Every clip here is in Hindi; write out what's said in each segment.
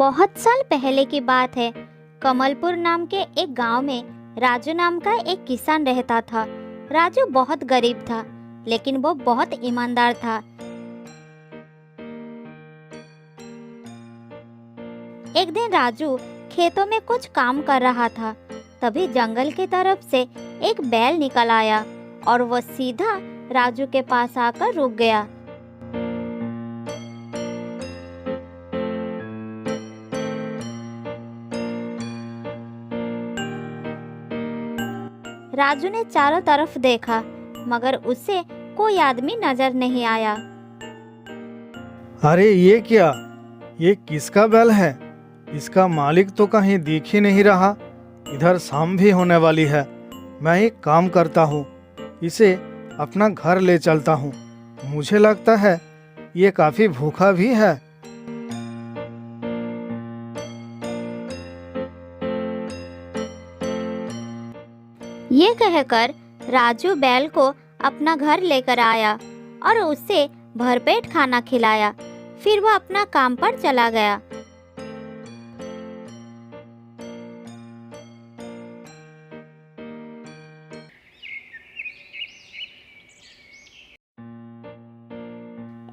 बहुत साल पहले की बात है। कमलपुर नाम के एक गांव में राजू नाम का एक किसान रहता था। राजू बहुत गरीब था, लेकिन वो बहुत ईमानदार था। एक दिन राजू खेतों में कुछ काम कर रहा था। तभी जंगल की तरफ से एक बैल निकल आया और वो सीधा राजू के पास आकर रुक गया। राजू ने चारों तरफ देखा, मगर उसे कोई आदमी नजर नहीं आया। अरे ये क्या? ये किसका बैल है? इसका मालिक तो कहीं दिख ही नहीं रहा। इधर शाम भी होने वाली है। मैं एक काम करता हूँ, इसे अपना घर ले चलता हूँ। मुझे लगता है ये काफी भूखा भी है। ये कहकर राजू बैल को अपना घर लेकर आया और उसे भरपेट खाना खिलाया। फिर वो अपना काम पर चला गया।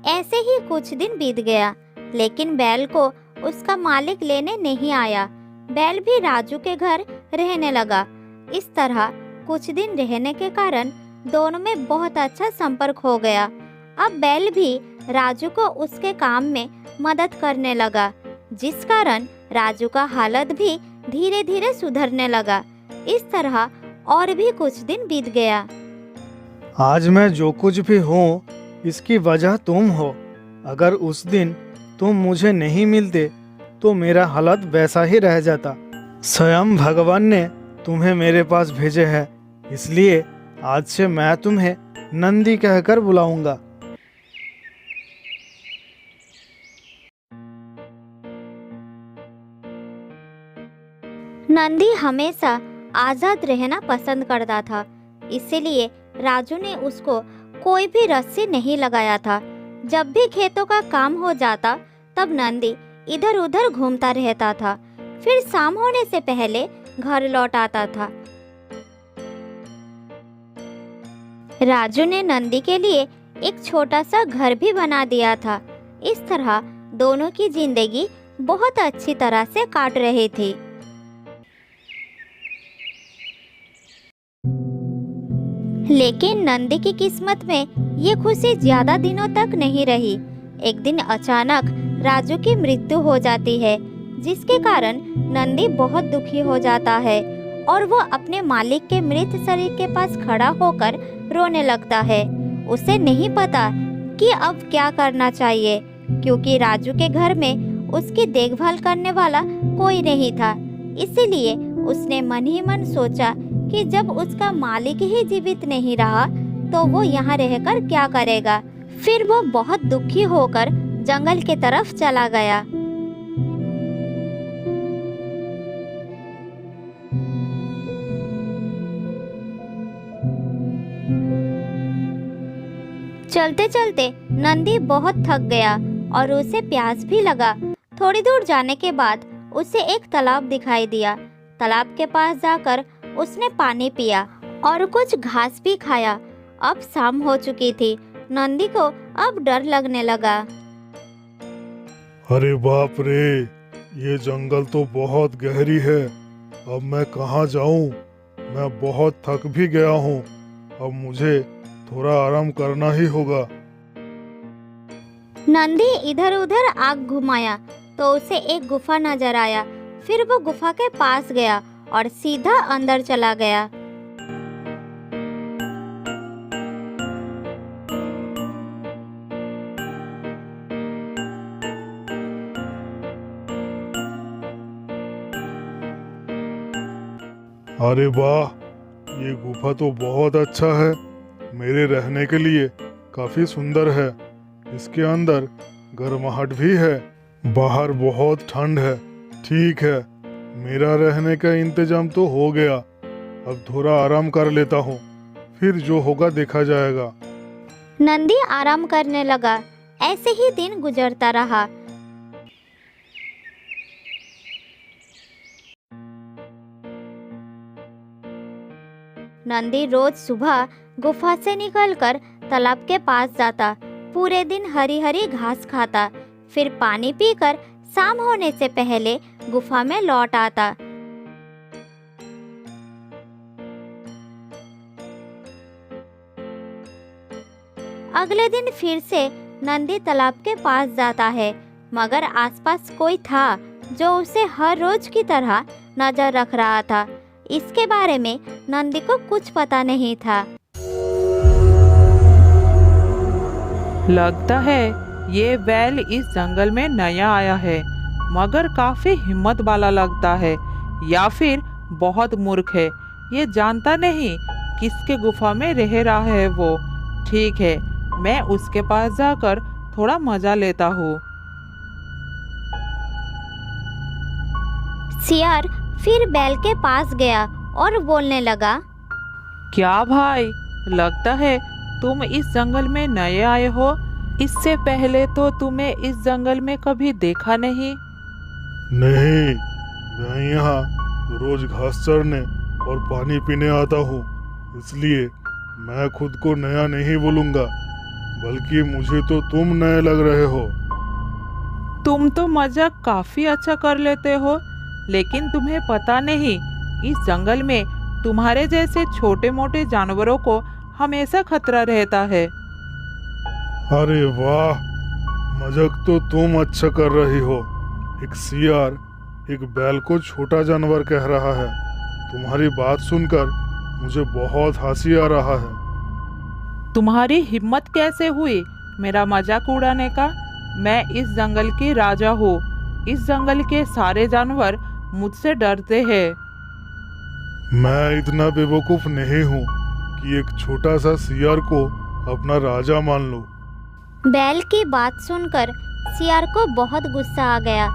ऐसे ही कुछ दिन बीत गया, लेकिन बैल को उसका मालिक लेने नहीं आया। बैल भी राजू के घर रहने लगा। इस तरह कुछ दिन रहने के कारण दोनों में बहुत अच्छा संपर्क हो गया। अब बैल भी राजू को उसके काम में मदद करने लगा, जिस कारण राजू का हालत भी धीरे धीरे सुधरने लगा। इस तरह और भी कुछ दिन बीत गया। आज मैं जो कुछ भी हूँ, इसकी वजह तुम हो। अगर उस दिन तुम मुझे नहीं मिलते तो मेरा हालत वैसा ही रह जाता। स्वयं भगवान ने तुम्हें मेरे पास भेजे है, इसलिए आज से मैं तुम्हें नंदी कहकर बुलाऊंगा। नंदी हमेशा आजाद रहना पसंद करता था, इसीलिए राजू ने उसको कोई भी रस्सी नहीं लगाया था। जब भी खेतों का काम हो जाता, तब नंदी इधर उधर घूमता रहता था। फिर शाम होने से पहले घर लौट आता था। राजू ने नंदी के लिए एक छोटा सा घर भी बना दिया था। इस तरह दोनों की जिंदगी बहुत अच्छी तरह से काट रही थी। लेकिन नंदी की किस्मत में ये खुशी ज्यादा दिनों तक नहीं रही। एक दिन अचानक राजू की मृत्यु हो जाती है, जिसके कारण नंदी बहुत दुखी हो जाता है और वो अपने मालिक के मृत शरीर के पास खड़ा होकर रोने लगता है। उसे नहीं पता कि अब क्या करना चाहिए, क्योंकि राजू के घर में उसकी देखभाल करने वाला कोई नहीं था। इसीलिए उसने मन ही मन सोचा कि जब उसका मालिक ही जीवित नहीं रहा तो वो यहाँ रहकर क्या करेगा। फिर वो बहुत दुखी होकर जंगल की तरफ चला गया। चलते चलते नंदी बहुत थक गया और उसे प्यास भी लगा। थोड़ी दूर जाने के बाद उसे एक तालाब दिखाई दिया। तालाब के पास जाकर उसने पानी पिया और कुछ घास भी खाया। अब शाम हो चुकी थी। नंदी को अब डर लगने लगा। अरे बाप रे, ये जंगल तो बहुत गहरी है। अब मैं कहाँ जाऊँ? मैं बहुत थक भी गया हूँ। अब मुझे थोड़ा आराम करना ही होगा। नंदी इधर उधर आग घुमाया तो उसे एक गुफा नजर आया। फिर वो गुफा के पास गया और सीधा अंदर चला गया। अरे वाह, ये गुफा तो बहुत अच्छा है। मेरे रहने के लिए काफी सुंदर है। इसके अंदर गर्माहट भी है। बाहर बहुत ठंड है। ठीक है, मेरा रहने का इंतजाम तो हो गया। अब थोड़ा आराम कर लेता हूँ, फिर जो होगा देखा जाएगा। नंदी आराम करने लगा। ऐसे ही दिन गुजरता रहा। नंदी रोज सुबह गुफा से निकलकर तालाब के पास जाता, पूरे दिन हरी हरी घास खाता, फिर पानी पीकर शाम होने से पहले गुफा में लौट आता। अगले दिन फिर से नंदी तालाब के पास जाता है, मगर आसपास कोई था जो उसे हर रोज की तरह नजर रख रहा था। इसके बारे में नंदी को कुछ पता नहीं था। लगता है ये बैल इस जंगल में नया आया है, मगर काफी हिम्मत वाला लगता है, या फिर बहुत मूर्ख है। ये जानता नहीं किसके गुफा में रह रहा है वो। ठीक है, मैं उसके पास जाकर थोड़ा मजा लेता हूँ। सियार फिर बैल के पास गया और बोलने लगा, क्या भाई, लगता है तुम इस जंगल में नए आए हो। इससे पहले तो तुम्हें इस जंगल में कभी देखा नहीं। नहीं, मैं यहाँ रोज घास चरने और पानी पीने आता हूँ, इसलिए मैं खुद को नया नहीं बोलूँगा, बल्कि मुझे तो तुम नए लग रहे हो। तुम तो मजाक काफी अच्छा कर लेते हो, लेकिन तुम्हें पता नहीं इस जंगल में तुम्हारे जैसे छोटे मोटे जानवरों को हमेशा खतरा रहता है। अरे वाह, मजाक तो तुम अच्छा कर रही हो। एक सियार एक बैल को छोटा जानवर कह रहा है। तुम्हारी बात सुनकर मुझे बहुत हंसी आ रहा है। तुम्हारी हिम्मत कैसे हुई मेरा मजाक उड़ाने का? मैं इस जंगल की राजा हूँ। इस जंगल के सारे जानवर मुझसे डरते हैं। मैं इतना बेवकूफ नहीं हूँ कि एक छोटा सा सियार को अपना राजा मान लूं। बैल की बात सुनकर सियार को बहुत गुस्सा आ गया,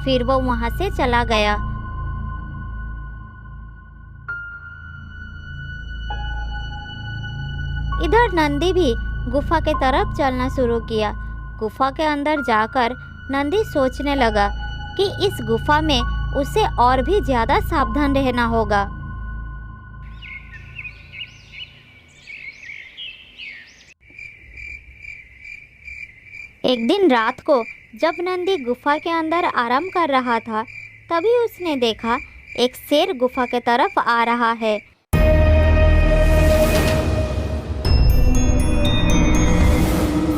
फिर वो वहां से चला गया। इधर नंदी भी गुफा के तरफ चलना शुरू किया। गुफा के अंदर जाकर नंदी सोचने लगा कि इस गुफा में उसे और भी ज्यादा सावधान रहना होगा। एक दिन रात को जब नंदी गुफा के अंदर आराम कर रहा था, तभी उसने देखा एक शेर गुफा के तरफ आ रहा है।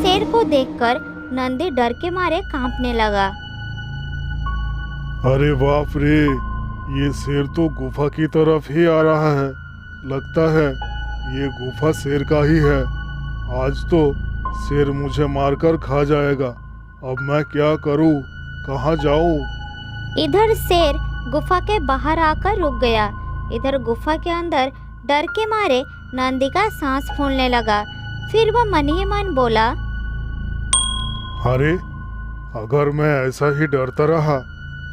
शेर को देखकर नंदी डर के मारे कांपने लगा। अरे बाप रे, ये शेर तो गुफा की तरफ ही आ रहा है। लगता है ये गुफा शेर का ही है। आज तो शेर मुझे मारकर खा जाएगा। अब मैं क्या करूं? कहाँ जाऊं? इधर शेर गुफा के बाहर आकर रुक गया। इधर गुफा के अंदर डर के मारे नंदी का सांस फूलने लगा। फिर वह मन ही मन बोला, अरे, अगर मैं ऐसा ही डरता रहा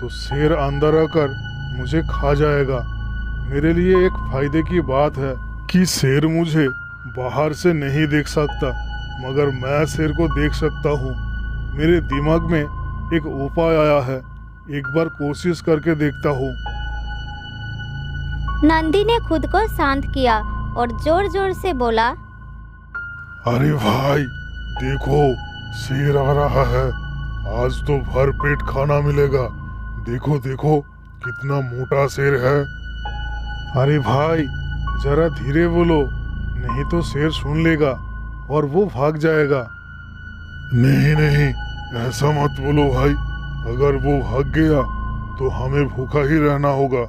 तो शेर अंदर आकर मुझे खा जाएगा। मेरे लिए एक फायदे की बात है कि शेर मुझे बाहर से नहीं देख सकता, मगर मैं शेर को देख सकता हूँ। मेरे दिमाग में एक उपाय आया है, एक बार कोशिश करके देखता हूँ। नंदी ने खुद को शांत किया और जोर जोर से बोला, अरे भाई, देखो, शेर आ रहा है। आज तो भर पेट खाना मिलेगा। देखो देखो, कितना मोटा शेर है। अरे भाई, जरा धीरे बोलो, नहीं तो शेर सुन लेगा और वो भाग जाएगा। नहीं नहीं, ऐसा मत बोलो भाई। अगर वो भाग गया तो हमें भूखा ही रहना होगा।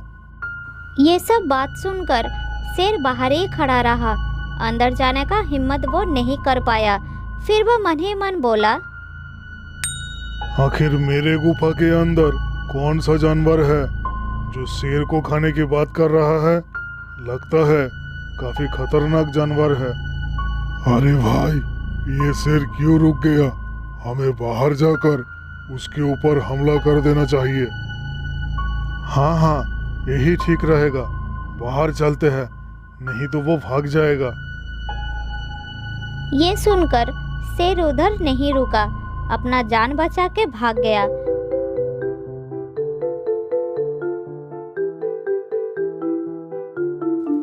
ये सब बात सुनकर शेर बाहर ही खड़ा रहा। अंदर जाने का हिम्मत वो नहीं कर पाया। फिर वो मन ही मन बोला, आखिर मेरे गुफा के अंदर कौन सा जानवर है जो शेर को खाने की बात कर रहा है? लगता है काफी खतरनाक जानवर है। अरे भाई, ये शेर क्यों रुक गया? हमें बाहर जाकर उसके ऊपर हमला कर देना चाहिए। हाँ हाँ, यही ठीक रहेगा। बाहर चलते हैं, नहीं तो वो भाग जाएगा। ये सुनकर शेर उधर नहीं रुका, अपना जान बचा के भाग गया।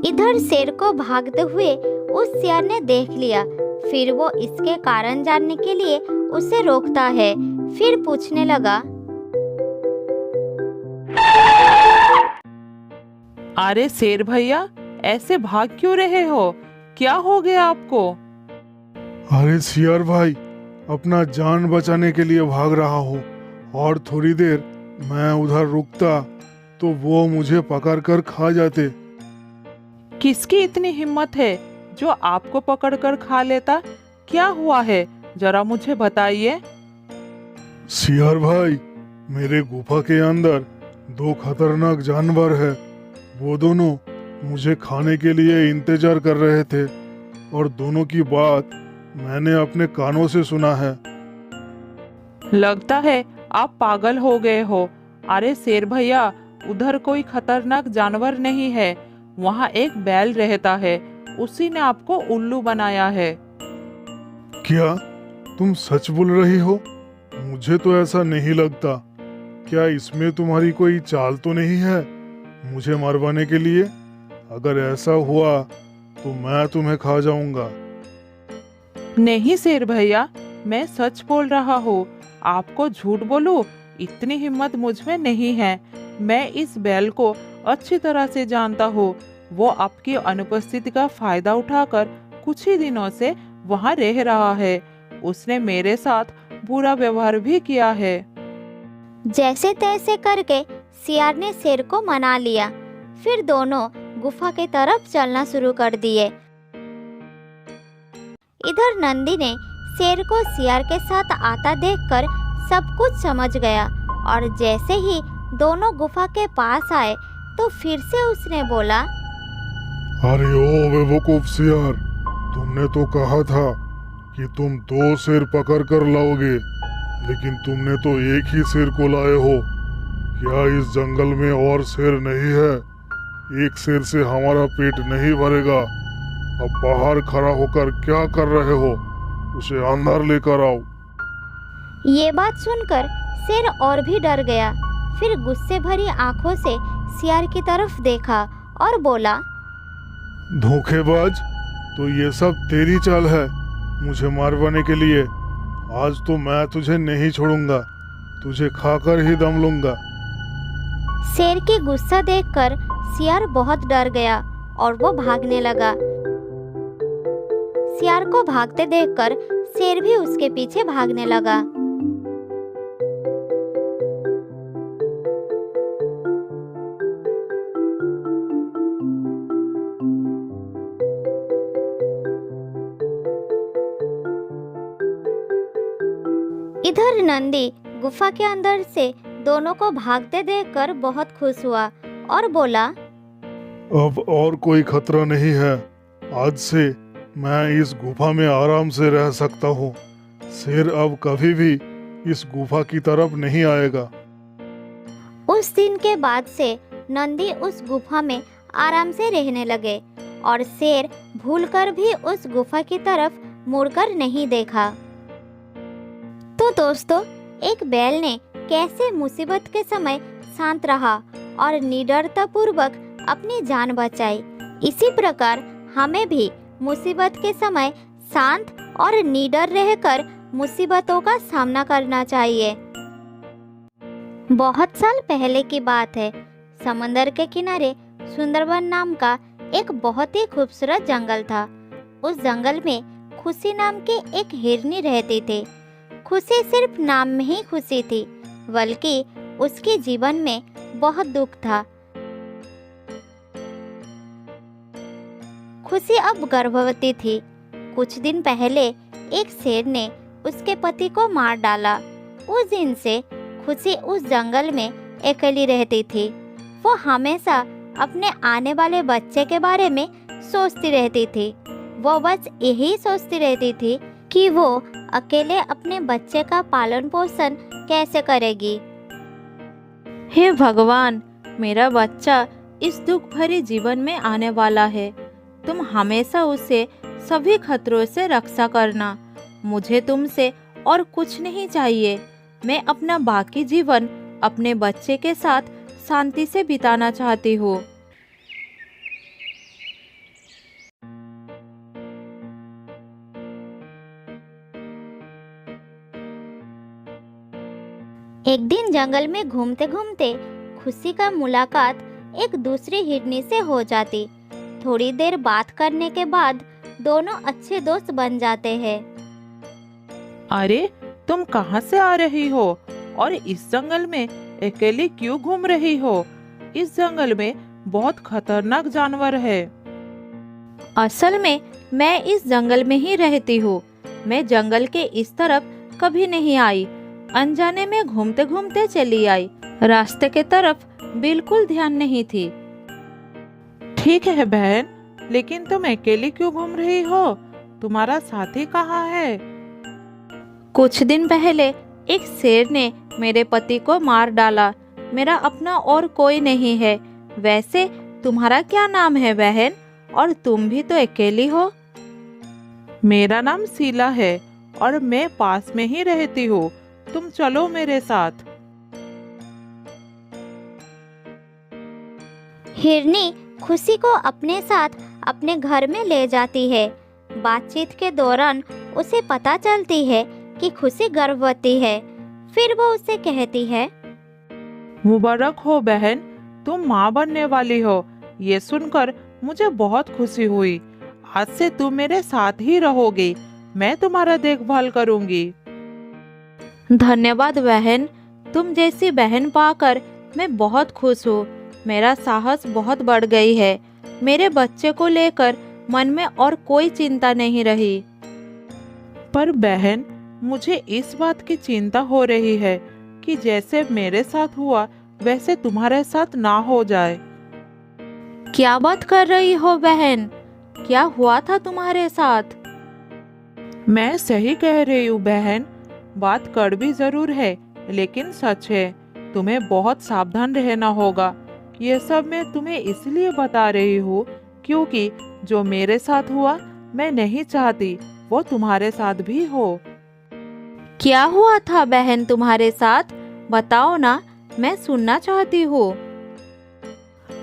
इधर शेर को भागते हुए उस सियार ने देख लिया। फिर वो इसके कारण जानने के लिए उसे रोकता है। फिर पूछने लगा, अरे शेर भैया, ऐसे भाग क्यों रहे हो? क्या हो गया आपको? अरे सियार भाई, अपना जान बचाने के लिए भाग रहा हूँ, और थोड़ी देर मैं उधर रुकता तो वो मुझे पकड़कर खा जाते। किसकी इतनी हिम्मत है जो आपको पकड़कर खा लेता? क्या हुआ है, जरा मुझे बताइए। सियार भाई, मेरे गुफा के अंदर 2 खतरनाक जानवर है। वो दोनों मुझे खाने के लिए इंतजार कर रहे थे, और दोनों की बात मैंने अपने कानों से सुना है। लगता है आप पागल हो गए हो। अरे शेर भैया, उधर कोई खतरनाक जानवर नहीं है, वहाँ एक बैल रहता है, उसी ने आपको उल्लू बनाया है। क्या तुम सच बोल रही हो? मुझे तो ऐसा नहीं लगता। क्या इसमें तुम्हारी कोई चाल तो नहीं है मुझे मरवाने के लिए? अगर ऐसा हुआ तो मैं तुम्हें खा जाऊंगा। नहीं शेर भैया, मैं सच बोल रहा हूँ। आपको झूठ बोलूं, इतनी हिम्मत मुझ में नहीं है। मैं इस बैल को अच्छी तरह से जानता हूँ। वो आपकी अनुपस्थिति का फायदा उठाकर कुछ ही दिनों से वहाँ रह रहा है। उसने मेरे साथ बुरा व्यवहार भी किया है। जैसे तैसे करके सियार ने शेर को मना लिया। फिर दोनों गुफा की तरफ चलना शुरू कर दिए। इधर नंदी ने शेर को सियार के साथ आता देखकर सब कुछ समझ गया, और जैसे ही दोनों गुफा के पास आए तो फिर से उसने बोला, अरे ओ बेवकूफ सियार, तुमने तो कहा था कि तुम 2 शेर पकड़ कर लाओगे, लेकिन तुमने तो एक ही शेर को लाए हो। क्या इस जंगल में और शेर नहीं है? एक शेर से हमारा पेट नहीं भरेगा। अब बाहर खड़ा होकर क्या कर रहे हो? उसे अंदर लेकर आओ। ये बात सुनकर शेर और भी डर गया। फिर गुस्से भरी आंखों से सियार की तरफ देखा और बोला, धोखेबाज, तो ये सब तेरी चाल है मुझे मारवाने के लिए। आज तो मैं तुझे नहीं छोड़ूंगा, तुझे खाकर ही दम लूंगा। शेर की गुस्सा देखकर सियार बहुत डर गया और वो भागने लगा। सियार को भागते देखकर शेर भी उसके पीछे भागने लगा। इधर नंदी गुफा के अंदर से दोनों को भागते देखकर बहुत खुश हुआ और बोला, अब और कोई खतरा नहीं है। आज से मैं इस गुफा में आराम से रह सकता हूँ। शेर अब कभी भी इस गुफा की तरफ नहीं आएगा। उस दिन के बाद से नंदी उस गुफा में आराम से रहने लगे और शेर भूलकर भी उस गुफा की तरफ मुड़कर नहीं देखा। तो दोस्तों, एक बैल ने कैसे मुसीबत के समय शांत रहा और निडरता पूर्वक अपनी जान बचाई, इसी प्रकार हमें भी मुसीबत के समय शांत और निडर रहकर मुसीबतों का सामना करना चाहिए। बहुत साल पहले की बात है। समंदर के किनारे सुंदरबन नाम का एक बहुत ही खूबसूरत जंगल था। उस जंगल में खुशी नाम की एक हिरनी रहती थी। खुशी सिर्फ नाम में ही खुशी थी, बल्कि उसके जीवन में बहुत दुख था। खुशी अब गर्भवती थी। कुछ दिन पहले एक शेर ने उसके पति को मार डाला। उस दिन से खुशी उस जंगल में अकेली रहती थी। वो हमेशा अपने आने वाले बच्चे के बारे में सोचती रहती थी। वो बस यही सोचती रहती थी कि वो अकेले अपने बच्चे का पालन पोषण कैसे करेगी। हे भगवान, मेरा बच्चा इस दुख भरे जीवन में आने वाला है। तुम हमेशा उसे सभी खतरों से रक्षा करना। मुझे तुमसे और कुछ नहीं चाहिए। मैं अपना बाकी जीवन अपने बच्चे के साथ शांति से बिताना चाहती हूँ। एक दिन जंगल में घूमते घूमते खुशी का मुलाकात एक दूसरी हिरनी से हो जाती। थोड़ी देर बात करने के बाद दोनों अच्छे दोस्त बन जाते हैं। अरे, तुम कहाँ से आ रही हो और इस जंगल में अकेली क्यों घूम रही हो? इस जंगल में बहुत खतरनाक जानवर है। असल में मैं इस जंगल में ही रहती हूँ। मैं जंगल के इस तरफ कभी नहीं आई। अनजाने में घूमते घूमते चली आई। रास्ते के तरफ बिल्कुल ध्यान नहीं थी। ठीक है बहन, लेकिन तुम अकेली क्यों घूम रही हो? तुम्हारा साथी कहाँ है? कुछ दिन पहले एक शेर ने मेरे पति को मार डाला। मेरा अपना और कोई नहीं है। वैसे तुम्हारा क्या नाम है बहन? और तुम भी तो अकेली हो। मेरा नाम शीला है और मैं पास में ही रहती हूँ। तुम चलो मेरे साथ। हिरनी खुशी को अपने साथ अपने घर में ले जाती है। बातचीत के दौरान उसे पता चलती है कि खुशी गर्भवती है। फिर वो उसे कहती है, मुबारक हो बहन, तुम माँ बनने वाली हो। ये सुनकर मुझे बहुत खुशी हुई। आज से तुम मेरे साथ ही रहोगी। मैं तुम्हारा देखभाल करूंगी। धन्यवाद बहन। तुम जैसी बहन पाकर मैं बहुत खुश हूँ। मेरा साहस बहुत बढ़ गई है। मेरे बच्चे को लेकर मन में और कोई चिंता नहीं रही। पर बहन, मुझे इस बात की चिंता हो रही है कि जैसे मेरे साथ हुआ वैसे तुम्हारे साथ ना हो जाए। क्या बात कर रही हो बहन? क्या हुआ था तुम्हारे साथ? मैं सही कह रही हूँ बहन। बात कड़वी जरूर है लेकिन सच है। तुम्हें बहुत सावधान रहना होगा। ये सब मैं तुम्हें इसलिए बता रही हूँ क्योंकि जो मेरे साथ हुआ मैं नहीं चाहती वो तुम्हारे साथ भी हो। क्या हुआ था बहन तुम्हारे साथ? बताओ ना, मैं सुनना चाहती हूँ।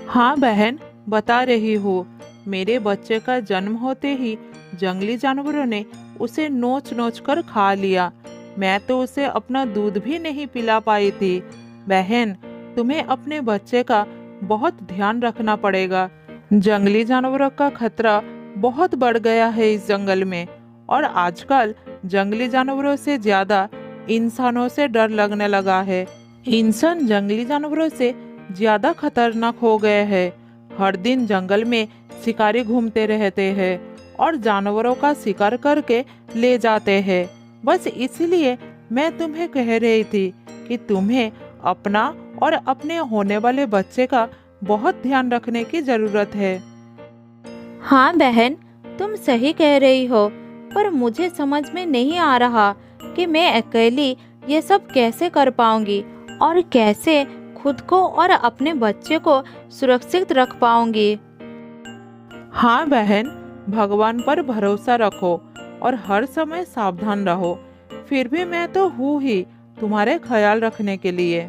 हाँ बहन, बता रही हूँ। मेरे बच्चे का जन्म होते ही जंगली जानवरों ने उसे नोच नोच कर खा लिया। मैं तो उसे अपना दूध भी नहीं पिला पाई थी। बहन, तुम्हें अपने बच्चे का बहुत ध्यान रखना पड़ेगा। जंगली जानवरों का खतरा बहुत बढ़ गया है इस जंगल में और आजकल जंगली जानवरों से ज्यादा इंसानों से डर लगने लगा है। इंसान जंगली जानवरों से ज्यादा खतरनाक हो गए हैं। हर दिन जंगल में शिकारी घूमते रहते हैं और जानवरों का शिकार करके ले जाते हैं। बस इसलिए मैं तुम्हें कह रही थी कि तुम्हें अपना और अपने होने वाले बच्चे का बहुत ध्यान रखने की जरूरत है। हाँ बहन, तुम सही कह रही हो, पर मुझे समझ में नहीं आ रहा कि मैं अकेली ये सब कैसे कर पाऊंगी और कैसे खुद को और अपने बच्चे को सुरक्षित रख पाऊंगी। हाँ बहन, भगवान पर भरोसा रखो और हर समय सावधान रहो। फिर भी मैं तो हूँ ही तुम्हारे ख्याल रखने के लिए।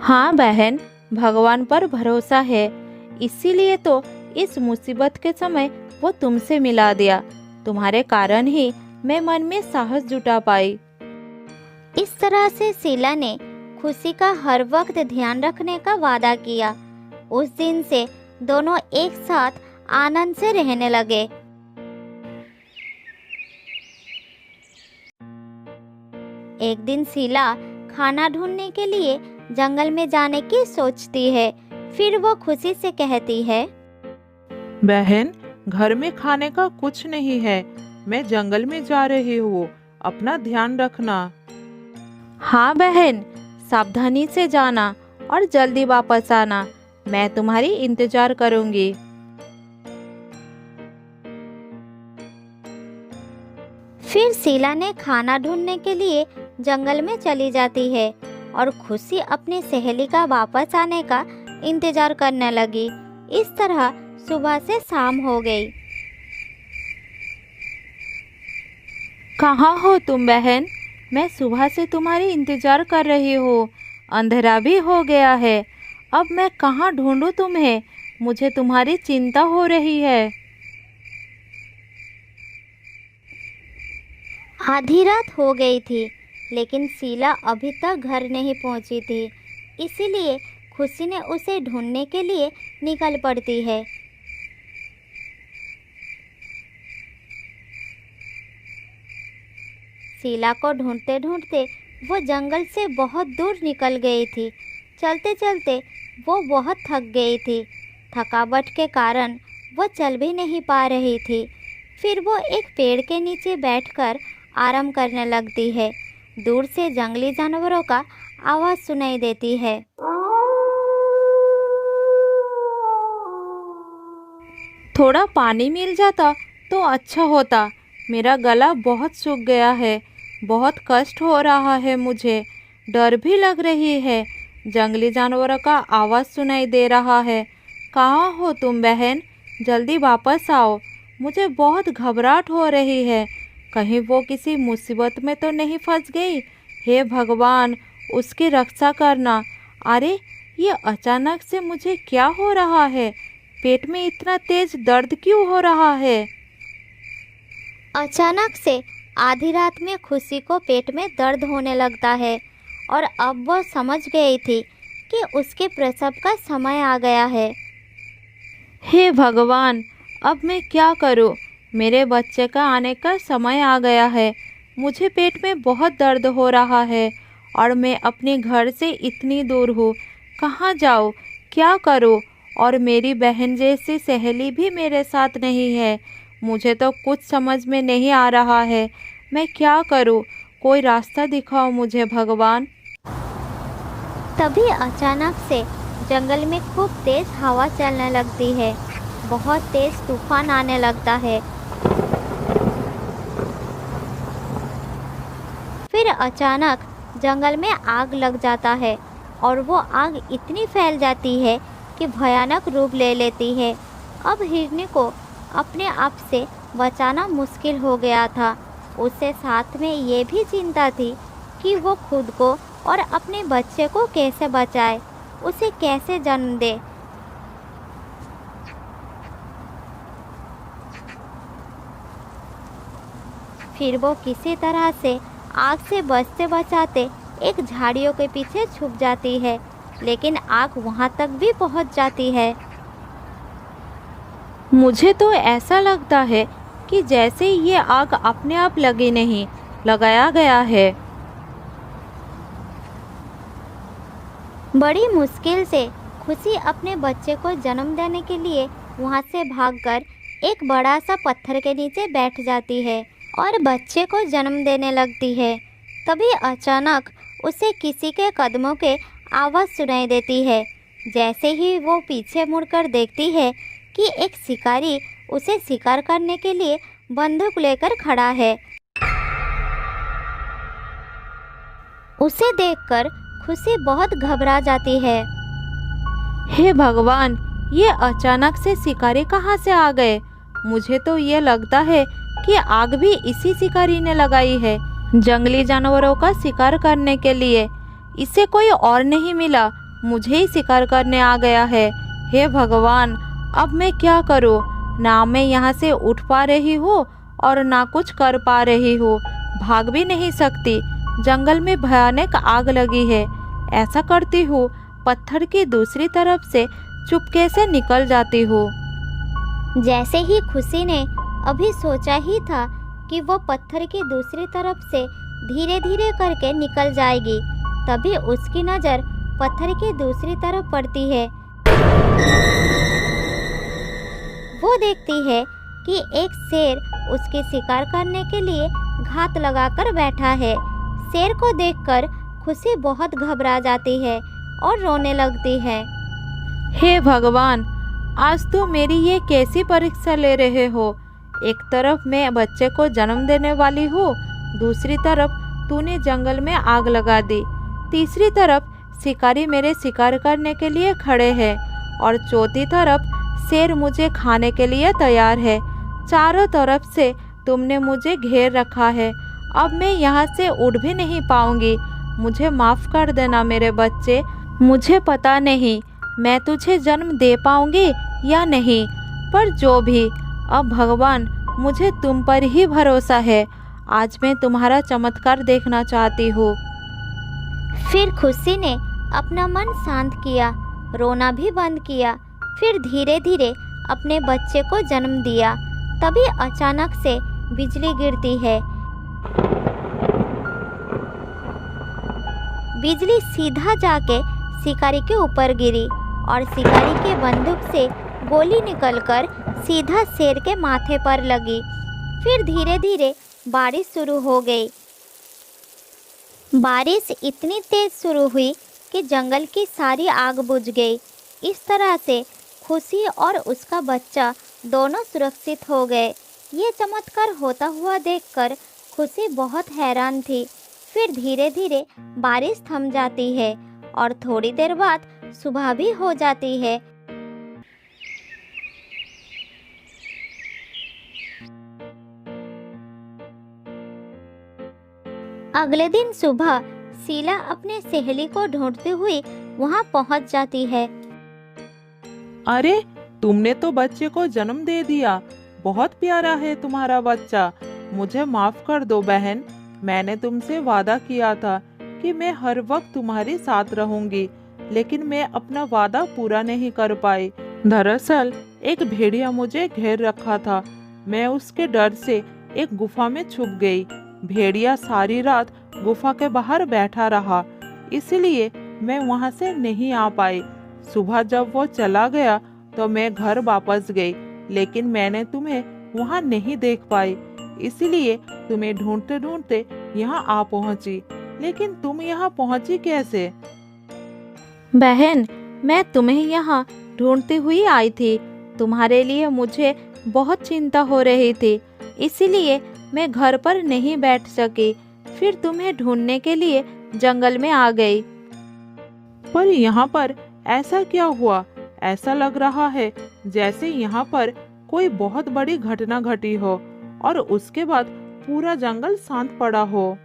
हाँ बहन, भगवान पर भरोसा है, इसीलिए तो इस मुसीबत के समय वो तुमसे मिला दिया। तुम्हारे कारण ही मैं मन में साहस जुटा पाई। इस तरह से शीला ने खुशी का हर वक्त ध्यान रखने का वादा किया। उस दिन से दोनों एक साथ आनंद से रहने लगे। एक दिन शीला खाना ढूंढने के लिए जंगल में जाने की सोचती है। फिर वो खुशी से कहती है, बहन, घर में खाने का कुछ नहीं है। मैं जंगल में जा रही हूँ। अपना ध्यान रखना। हाँ बहन, सावधानी से जाना और जल्दी वापस आना। मैं तुम्हारी इंतजार करूंगी। फिर शीला ने खाना ढूंढने के लिए जंगल में चली जाती है और खुशी अपनी सहेली का वापस आने का इंतजार करने लगी। इस तरह सुबह से शाम हो गई। कहाँ हो तुम बहन? मैं सुबह से तुम्हारी इंतजार कर रही हूँ। अंधेरा भी हो गया है। अब मैं कहाँ ढूंढूं तुम्हें? मुझे तुम्हारी चिंता हो रही है। आधी रात हो गई थी। लेकिन शीला अभी तक घर नहीं पहुंची थी, इसीलिए खुशी ने उसे ढूंढने के लिए निकल पड़ती है। शीला को ढूंढते ढूंढते वो जंगल से बहुत दूर निकल गई थी। चलते चलते वो बहुत थक गई थी। थकावट के कारण वो चल भी नहीं पा रही थी। फिर वो एक पेड़ के नीचे बैठकर आराम करने लगती है। दूर से जंगली जानवरों का आवाज़ सुनाई देती है। थोड़ा पानी मिल जाता तो अच्छा होता। मेरा गला बहुत सूख गया है। बहुत कष्ट हो रहा है मुझे। डर भी लग रही है। जंगली जानवरों का आवाज़ सुनाई दे रहा है। कहाँ हो तुम बहन? जल्दी वापस आओ। मुझे बहुत घबराहट हो रही है। कहीं वो किसी मुसीबत में तो नहीं फंस गई? हे भगवान, उसकी रक्षा करना। अरे, ये अचानक से मुझे क्या हो रहा है? पेट में इतना तेज दर्द क्यों हो रहा है? अचानक से आधी रात में खुशी को पेट में दर्द होने लगता है और अब वो समझ गई थी कि उसके प्रसव का समय आ गया है। हे भगवान, अब मैं क्या करूं? मेरे बच्चे का आने का समय आ गया है। मुझे पेट में बहुत दर्द हो रहा है और मैं अपने घर से इतनी दूर हूँ। कहाँ जाऊँ? क्या करूँ? और मेरी बहन जैसी सहेली भी मेरे साथ नहीं है। मुझे तो कुछ समझ में नहीं आ रहा है। मैं क्या करूँ? कोई रास्ता दिखाओ मुझे भगवान। तभी अचानक से जंगल में खूब तेज हवा चलने लगती है। बहुत तेज तूफान आने लगता है। फिर अचानक जंगल में आग लग जाता है और वो आग इतनी फैल जाती है कि भयानक रूप ले लेती है। अब हिरनी को अपने आप से बचाना मुश्किल हो गया था। उसे साथ में ये भी चिंता थी कि वो खुद को और अपने बच्चे को कैसे बचाए, उसे कैसे जन्म दे। फिर वो किसी तरह से आग से बचते बचाते एक झाड़ियों के पीछे छुप जाती है, लेकिन आग वहां तक भी पहुंच जाती है। मुझे तो ऐसा लगता है कि जैसे ये आग अपने आप लगी नहीं, लगाया गया है। बड़ी मुश्किल से खुशी अपने बच्चे को जन्म देने के लिए वहां से भागकर एक बड़ा सा पत्थर के नीचे बैठ जाती है और बच्चे को जन्म देने लगती है। तभी अचानक उसे किसी के कदमों के आवाज़ सुनाई देती है। जैसे ही वो पीछे मुड़कर देखती है कि एक शिकारी उसे शिकार करने के लिए बंदूक लेकर खड़ा है। उसे देखकर खुशी बहुत घबरा जाती है। हे भगवान, ये अचानक से शिकारी कहाँ से आ गए? मुझे तो ये लगता है कि आग भी इसी शिकारी ने लगाई है, जंगली जानवरों का शिकार करने के लिए। इसे कोई और नहीं मिला, मुझे ही शिकार करने आ गया है। हे भगवान, अब मैं क्या करूं? ना मैं यहाँ से उठ पा रही हूँ और ना कुछ कर पा रही हूँ। भाग भी नहीं सकती। जंगल में भयानक आग लगी है। ऐसा करती हूँ, पत्थर की दूसरी तरफ से चुपके से निकल जाती हूँ। जैसे ही खुशी ने अभी सोचा ही था कि वो पत्थर की दूसरी तरफ से धीरे धीरे करके निकल जाएगी, तभी उसकी नज़र पत्थर की दूसरी तरफ पड़ती है। वो देखती है कि एक शेर उसकी शिकार करने के लिए घात लगाकर बैठा है। शेर को देखकर खुशी बहुत घबरा जाती है और रोने लगती है। हे भगवान, आज तो मेरी ये कैसी परीक्षा ले रहे हो? एक तरफ मैं बच्चे को जन्म देने वाली हूँ, दूसरी तरफ तूने जंगल में आग लगा दी, तीसरी तरफ शिकारी मेरे शिकार करने के लिए खड़े हैं और चौथी तरफ शेर मुझे खाने के लिए तैयार है। चारों तरफ से तुमने मुझे घेर रखा है। अब मैं यहाँ से उड़ भी नहीं पाऊँगी। मुझे माफ़ कर देना मेरे बच्चे। मुझे पता नहीं मैं तुझे जन्म दे पाऊँगी या नहीं, पर जो भी, अब भगवान मुझे तुम पर ही भरोसा है। आज मैं तुम्हारा चमत्कार देखना चाहती हूँ। फिर खुशी ने अपना मन शांत किया, रोना भी बंद किया। फिर धीरे धीरे अपने बच्चे को जन्म दिया। तभी अचानक से बिजली गिरती है। बिजली सीधा जाके शिकारी के ऊपर गिरी और शिकारी के बंदूक से गोली निकलकर सीधा शेर के माथे पर लगी। फिर धीरे धीरे बारिश शुरू हो गई। बारिश इतनी तेज शुरू हुई कि जंगल की सारी आग बुझ गई। इस तरह से खुशी और उसका बच्चा दोनों सुरक्षित हो गए। ये चमत्कार होता हुआ देखकर खुशी बहुत हैरान थी। फिर धीरे धीरे बारिश थम जाती है और थोड़ी देर बाद सुबह भी हो जाती है। अगले दिन सुबह शीला अपने सहेली को ढूंढती हुई वहां पहुंच जाती है। अरे, तुमने तो बच्चे को जन्म दे दिया। बहुत प्यारा है तुम्हारा बच्चा। मुझे माफ कर दो बहन। मैंने तुमसे वादा किया था कि मैं हर वक्त तुम्हारे साथ रहूंगी, लेकिन मैं अपना वादा पूरा नहीं कर पाई। दरअसल एक भेड़िया मुझे घेर रखा था। मैं उसके डर से एक गुफा में छुप गई। भेड़िया सारी रात गुफा के बाहर बैठा रहा, इसलिए मैं वहां से नहीं आ पाई। सुबह जब वो चला गया तो मैं घर वापस गई, लेकिन मैंने तुम्हें वहां नहीं देख पाई, इसलिए तुम्हें ढूंढते ढूंढते यहाँ आ पहुंची। लेकिन तुम यहाँ पहुंची कैसे? बहन, मैं तुम्हें यहाँ ढूंढती हुई आई थी। तुम्हारे लिए मुझे बहुत चिंता हो रही थी, इसीलिए मैं घर पर नहीं बैठ सकी। फिर तुम्हें ढूंढने के लिए जंगल में आ गई। पर यहाँ पर ऐसा क्या हुआ? ऐसा लग रहा है जैसे यहाँ पर कोई बहुत बड़ी घटना घटी हो और उसके बाद पूरा जंगल शांत पड़ा हो।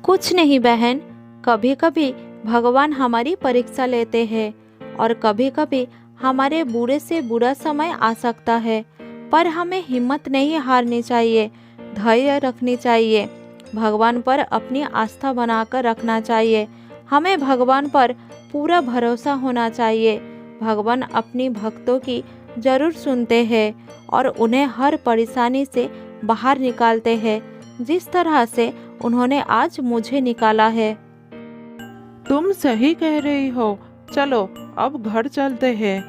कुछ नहीं बहन, कभी कभी भगवान हमारी परीक्षा लेते हैं और कभी कभी हमारे बुरे से बुरा समय आ सकता है, पर हमें हिम्मत नहीं हारनी चाहिए, धैर्य रखनी चाहिए। भगवान पर अपनी आस्था बनाकर रखना चाहिए। हमें भगवान पर पूरा भरोसा होना चाहिए। भगवान अपनी भक्तों की जरूर सुनते हैं और उन्हें हर परेशानी से बाहर निकालते हैं, जिस तरह से उन्होंने आज मुझे निकाला है। तुम सही कह रही हो। चलो अब घर चलते हैं।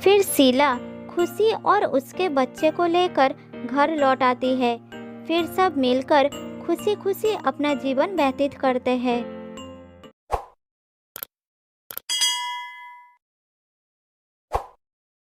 फिर शीला खुशी और उसके बच्चे को लेकर घर लौट आती है। फिर सब मिलकर खुशी खुशी अपना जीवन व्यतीत करते हैं।